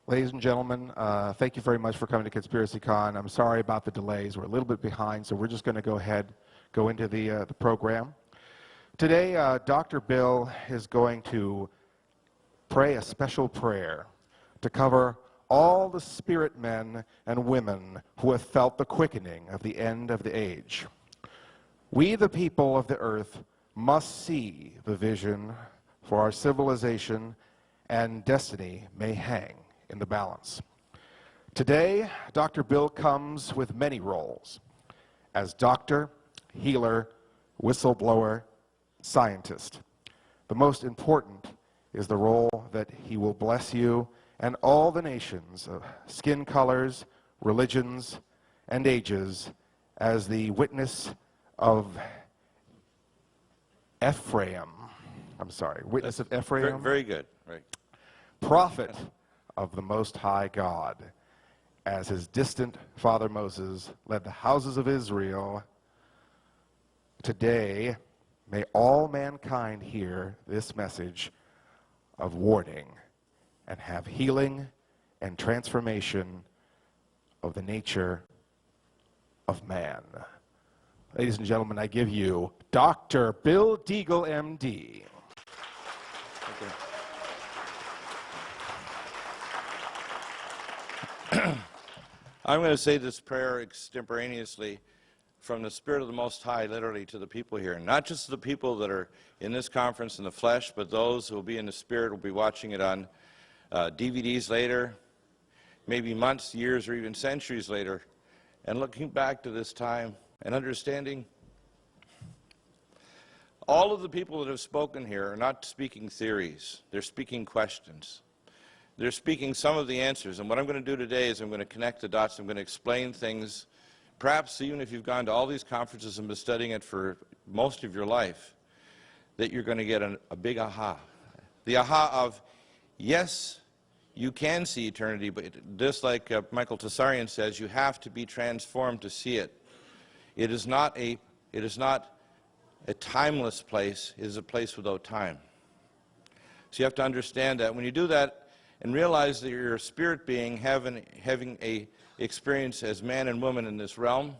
Ladies and gentlemen, thank you very much for coming to Conspiracy Con. I'm sorry about the delays. We're a little bit behind, so we're just going to go into the program. Today, Dr. Bill is going to pray a special prayer to cover all the spirit men and women who have felt the quickening of the end of the age. We, the people of the earth, must see the vision for our civilization and destiny may hang in the balance. Today, Dr. Bill comes with many roles: as doctor, healer, whistleblower, scientist. The most important is the role that he will bless you and all the nations of skin colors, religions, and ages as the witness of witness of Ephraim. Very good, right. Prophet of the Most High God, as his distant father Moses led the houses of Israel. Today, may all mankind hear this message of warning and have healing and transformation of the nature of man. Ladies and gentlemen, I give you Dr. Bill Deagle, MD. I'm going to say this prayer extemporaneously from the Spirit of the Most High, literally, to the people here. Not just the people that are in this conference in the flesh, but those who will be in the Spirit will be watching it on DVDs later, maybe months, years, or even centuries later, and looking back to this time and understanding all of the people that have spoken here are not speaking theories. They're speaking questions. They're speaking some of the answers, and what I'm going to do today is I'm going to connect the dots. I'm going to explain things. Perhaps even if you've gone to all these conferences and been studying it for most of your life, that you're going to get a big aha. The aha of, yes, you can see eternity, but just like Michael Tessarian says, you have to be transformed to see it. It is not a timeless place. It is a place without time. So you have to understand that. When you do that, and realize that you're a spirit being having a experience as man and woman in this realm,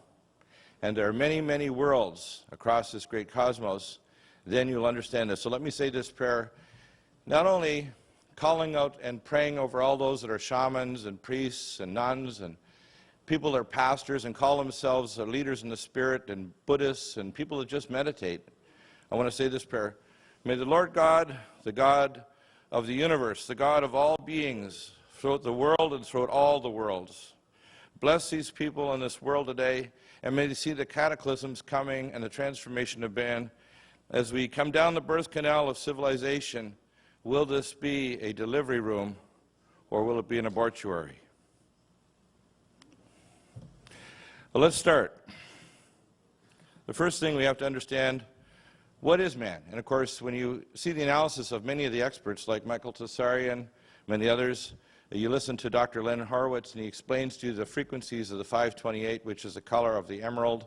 and there are many, many worlds across this great cosmos, then you'll understand this. So let me say this prayer, not only calling out and praying over all those that are shamans and priests and nuns and people that are pastors and call themselves leaders in the spirit, and Buddhists and people that just meditate. I want to say this prayer. May the Lord God, the God of the universe, the God of all beings, throughout the world and throughout all the worlds, bless these people in this world today, and may they see the cataclysms coming and the transformation of man. As we come down the birth canal of civilization, will this be a delivery room, or will it be an abortuary? Well, let's start. The first thing we have to understand, what is man? And of course, when you see the analysis of many of the experts, like Michael Tessarian, many others, you listen to Dr. Len Horowitz, and he explains to you the frequencies of the 528, which is the color of the emerald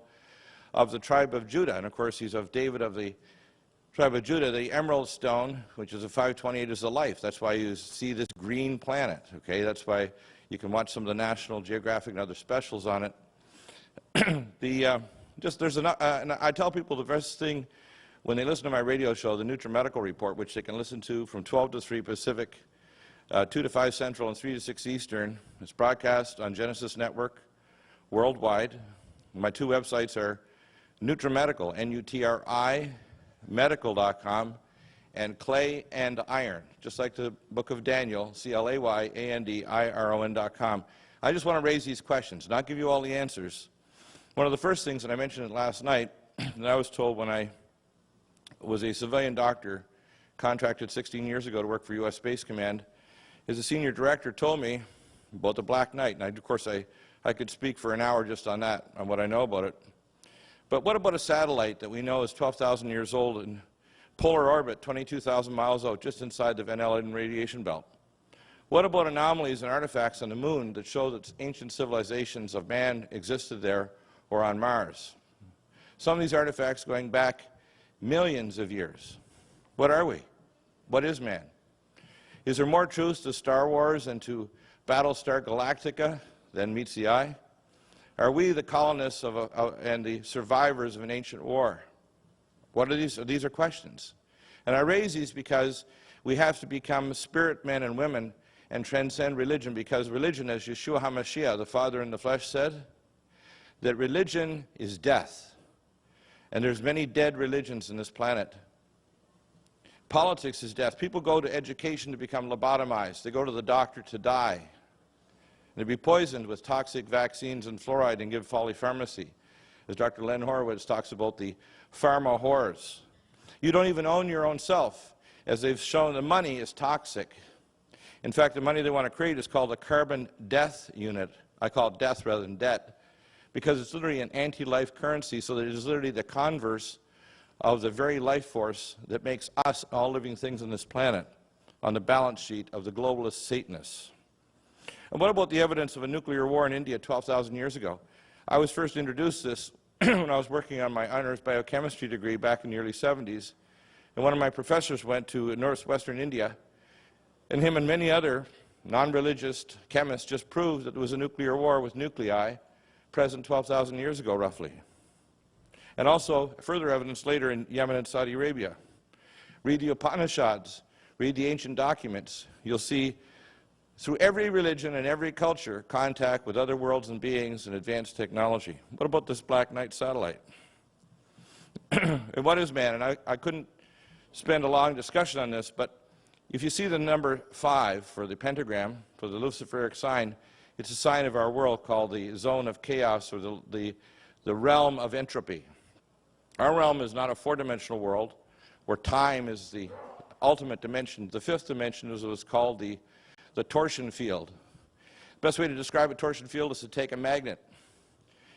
of the tribe of Judah. And of course, he's of David of the tribe of Judah. The emerald stone, which is a 528, is the life. That's why you see this green planet, okay? That's why you can watch some of the National Geographic and other specials on it. I tell people the best thing when they listen to my radio show, the NutriMedical Report, which they can listen to from 12 to 3 Pacific, 2 to 5 Central, and 3 to 6 Eastern. It's broadcast on Genesis Network worldwide. My two websites are NutriMedical, N-U-T-R-I, medical.com, and Clay and Iron, just like the book of Daniel, CLAYANDIRON.com. I just want to raise these questions, not give you all the answers. One of the first things, and I mentioned it last night, that I was told when I was a civilian doctor, contracted 16 years ago to work for U.S. Space Command, is a senior director told me about the Black Knight. And of course, I could speak for an hour just on that, on what I know about it. But what about a satellite that we know is 12,000 years old in polar orbit, 22,000 miles out, just inside the Van Allen radiation belt? What about anomalies and artifacts on the moon that show that ancient civilizations of man existed there or on Mars? Some of these artifacts going back millions of years. What are we? What is man? Is there more truth to Star Wars and to Battlestar Galactica than meets the eye? Are we the colonists and the survivors of an ancient war? What are these? These are questions. And I raise these because we have to become spirit men and women and transcend religion, because religion, as Yeshua HaMashiach, the Father in the flesh, said, that religion is death. And there's many dead religions in this planet. Politics is death. People go to education to become lobotomized. They go to the doctor to die. And to be poisoned with toxic vaccines and fluoride and give polypharmacy. As Dr. Len Horowitz talks about the pharma whores. You don't even own your own self. As they've shown, the money is toxic. In fact, the money they want to create is called a carbon death unit. I call it death rather than debt, because it's literally an anti-life currency, so that it is literally the converse of the very life force that makes us, all living things on this planet, on the balance sheet of the globalist Satanists. And what about the evidence of a nuclear war in India 12,000 years ago? I was first introduced to this when I was working on my honors biochemistry degree back in the early 70s. And one of my professors went to northwestern India, and him and many other non-religious chemists just proved that there was a nuclear war with nuclei present 12,000 years ago, roughly. And also further evidence later in Yemen and Saudi Arabia. Read the Upanishads, read the ancient documents. You'll see through every religion and every culture contact with other worlds and beings and advanced technology. What about this Black Knight satellite? And what is man? And I couldn't spend a long discussion on this, but if you see the number 5 for the pentagram, for the Luciferic sign, it's a sign of our world called the zone of chaos, or the realm of entropy. Our realm is not a 4-dimensional world where time is the ultimate dimension. The 5th dimension is what's called the torsion field. The best way to describe a torsion field is to take a magnet.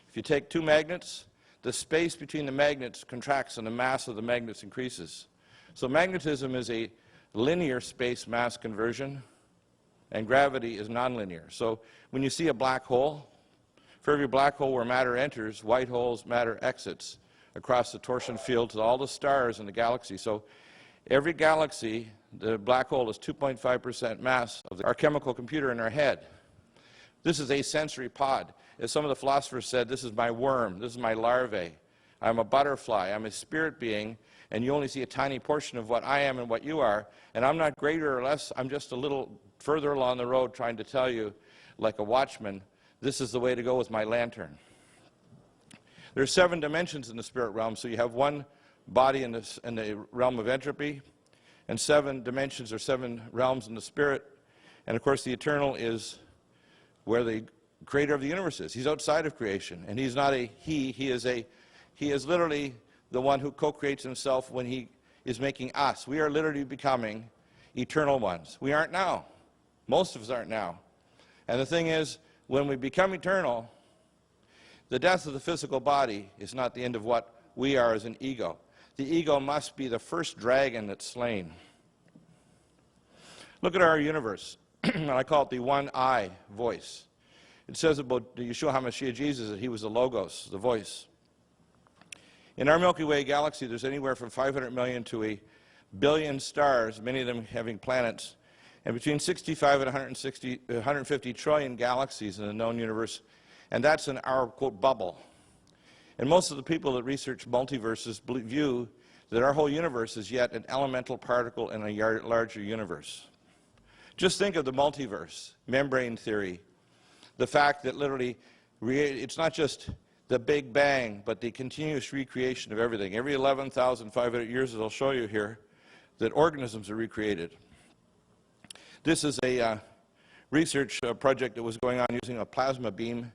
If you take 2 magnets, the space between the magnets contracts and the mass of the magnets increases. So magnetism is a linear space-mass conversion, and gravity is nonlinear. So when you see a black hole, for every black hole where matter enters, white holes, matter exits across the torsion field to all the stars in the galaxy. So every galaxy, the black hole is 2.5% mass of our chemical computer in our head. This is a sensory pod. As some of the philosophers said, this is my worm, this is my larvae. I'm a butterfly, I'm a spirit being, and you only see a tiny portion of what I am and what you are, and I'm not greater or less, I'm just a little further along the road trying to tell you, like a watchman, this is the way to go with my lantern. There's 7 dimensions in the spirit realm, so you have one body in the realm of entropy, and 7 dimensions or 7 realms in the spirit, and of course the eternal is where the creator of the universe is. He's outside of creation, and he's not a he is literally the one who co-creates himself when he is making us. We are literally becoming eternal ones. We aren't now. Most of us aren't now. And the thing is, when we become eternal, the death of the physical body is not the end of what we are as an ego. The ego must be the first dragon that's slain. Look at our universe. I call it the one-eye voice. It says about Yeshua HaMashiach Jesus that he was the Logos, the voice. In our Milky Way galaxy, there's anywhere from 500 million to 1 billion stars, many of them having planets, and between 65 and 150 trillion galaxies in the known universe, and that's in our, quote, bubble. And most of the people that research multiverses view that our whole universe is yet an elemental particle in a larger universe. Just think of the multiverse, membrane theory, the fact that literally it's not just the Big Bang, but the continuous recreation of everything. Every 11,500 years, as I'll show you here, that organisms are recreated. This is a research project that was going on using a plasma beam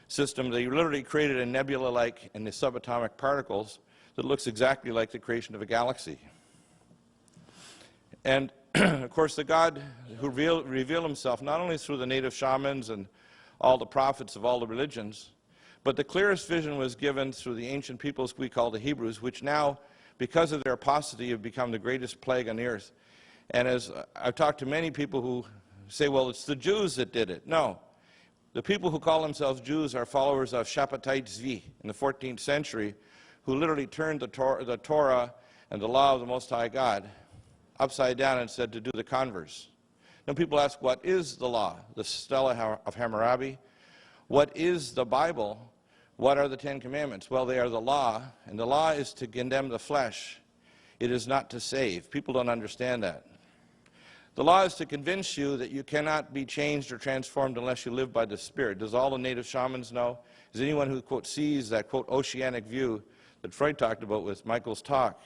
system. They literally created a nebula-like in the subatomic particles that looks exactly like the creation of a galaxy. And of course, the God who revealed himself not only through the native shamans and all the prophets of all the religions, but the clearest vision was given through the ancient peoples we call the Hebrews, which now, because of their apostasy, have become the greatest plague on the earth. And as I've talked to many people who say, well, it's the Jews that did it. No. The people who call themselves Jews are followers of Shabbatai Tzvi in the 14th century, who literally turned the Torah and the law of the Most High God upside down and said to do the converse. Then people ask, what is the law? The Stela of Hammurabi. What is the Bible? What are the Ten Commandments? Well, they are the law, and the law is to condemn the flesh. It is not to save. People don't understand that. The law is to convince you that you cannot be changed or transformed unless you live by the Spirit. Does all the native shamans know? Is anyone who, quote, sees that, quote, oceanic view that Freud talked about with Michael's talk?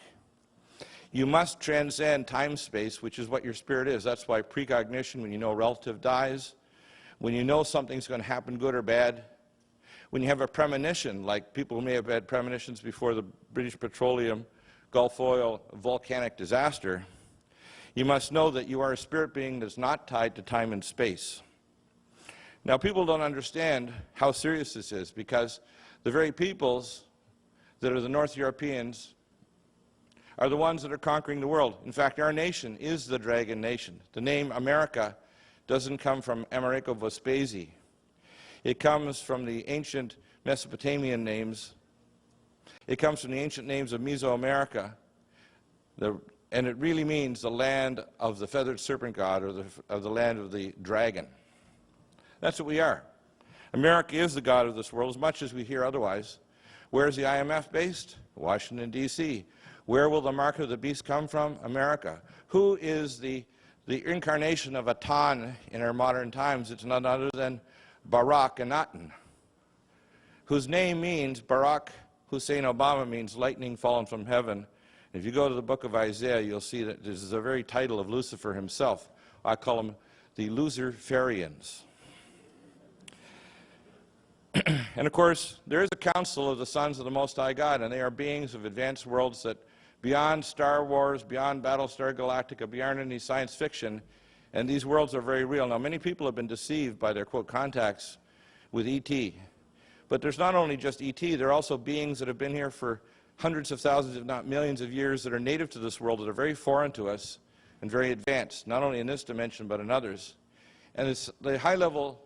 You must transcend time-space, which is what your spirit is. That's why precognition, when you know a relative dies, when you know something's going to happen, good or bad, when you have a premonition, like people who may have had premonitions before the British Petroleum Gulf oil volcanic disaster, you must know that you are a spirit being that's not tied to time and space. Now, people don't understand how serious this is, because the very peoples that are the North Europeans are the ones that are conquering the world. In fact, our nation is the dragon nation. The name America doesn't come from Amerigo Vespucci. It comes from the ancient Mesopotamian names. It comes from the ancient names of Mesoamerica, and it really means the land of the feathered serpent god, or the land of the dragon. That's what we are. America is the god of this world, as much as we hear otherwise. Where is the IMF based? Washington, D.C. Where will the mark of the beast come from? America. Who is the incarnation of Atan in our modern times? It's none other than Barack Anaton, whose name means, Barack Hussein Obama means lightning fallen from heaven. If you go to the book of Isaiah, you'll see that this is the very title of Lucifer himself. I call them the Luciferians. And of course, there is a council of the sons of the Most High God, and they are beings of advanced worlds that beyond Star Wars, beyond Battlestar Galactica, beyond any science fiction, and these worlds are very real. Now, many people have been deceived by their, quote, contacts with E.T. But there's not only just E.T., there are also beings that have been here for hundreds of thousands, if not millions of years, that are native to this world, that are very foreign to us and very advanced, not only in this dimension but in others. And it's the high-level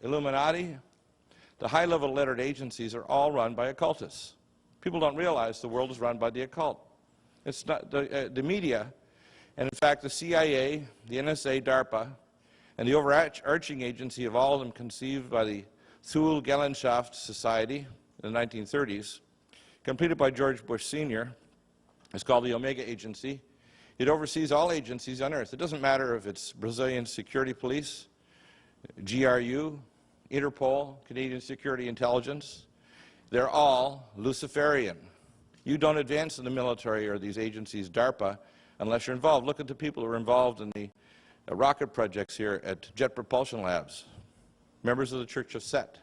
Illuminati, the high-level lettered agencies are all run by occultists. People don't realize the world is run by the occult. It's not the media, and in fact the CIA, the NSA, DARPA, and the overarching agency of all of them conceived by the Thule-Gesellschaft Society in the 1930s, completed by George Bush Sr. It's called the Omega Agency. It oversees all agencies on Earth. It doesn't matter if it's Brazilian Security Police, GRU, Interpol, Canadian Security Intelligence. They're all Luciferian. You don't advance in the military or these agencies, DARPA, unless you're involved. Look at the people who are involved in the rocket projects here at Jet Propulsion Labs. Members of the Church of Set.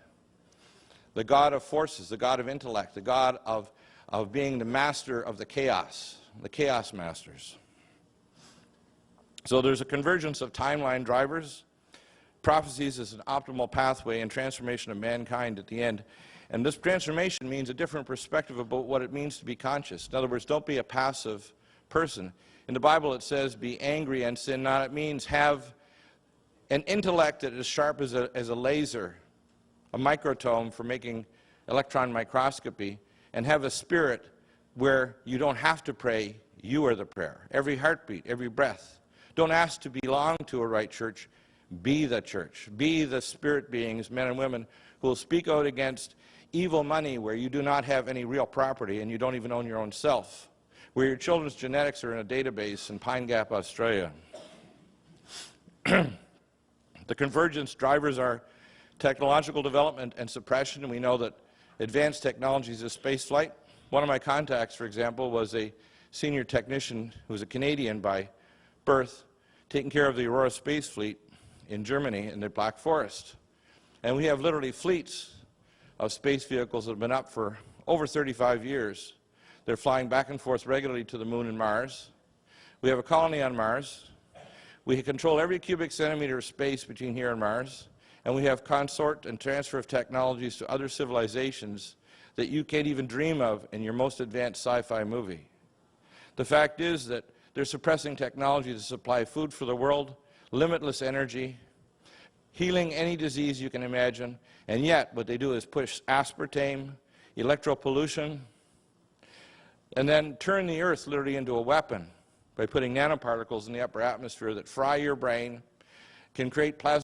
The God of forces, the God of intellect, the God of being the master of the chaos masters. So there's a convergence of timeline drivers. Prophecies is an optimal pathway and transformation of mankind at the end. And this transformation means a different perspective about what it means to be conscious. In other words, don't be a passive person. In the Bible it says, be angry and sin not. It means have an intellect that is sharp as a laser, a microtome for making electron microscopy, and have a spirit where you don't have to pray, you are the prayer. Every heartbeat, every breath. Don't ask to belong to a right church. Be the church. Be the spirit beings, men and women, who will speak out against evil money where you do not have any real property and you don't even own your own self, where your children's genetics are in a database in Pine Gap, Australia. The convergence drivers are technological development and suppression, and we know that advanced technologies is space flight. One of my contacts, for example, was a senior technician who was a Canadian by birth, taking care of the Aurora Space Fleet in Germany in the Black Forest. And we have literally fleets of space vehicles that have been up for over 35 years. They're flying back and forth regularly to the moon and Mars. We have a colony on Mars. We control every cubic centimeter of space between here and Mars. And we have consort and transfer of technologies to other civilizations that you can't even dream of in your most advanced sci-fi movie. The fact is that they're suppressing technology to supply food for the world, limitless energy, healing any disease you can imagine, and yet what they do is push aspartame, electropollution, and then turn the Earth literally into a weapon by putting nanoparticles in the upper atmosphere that fry your brain can create plasma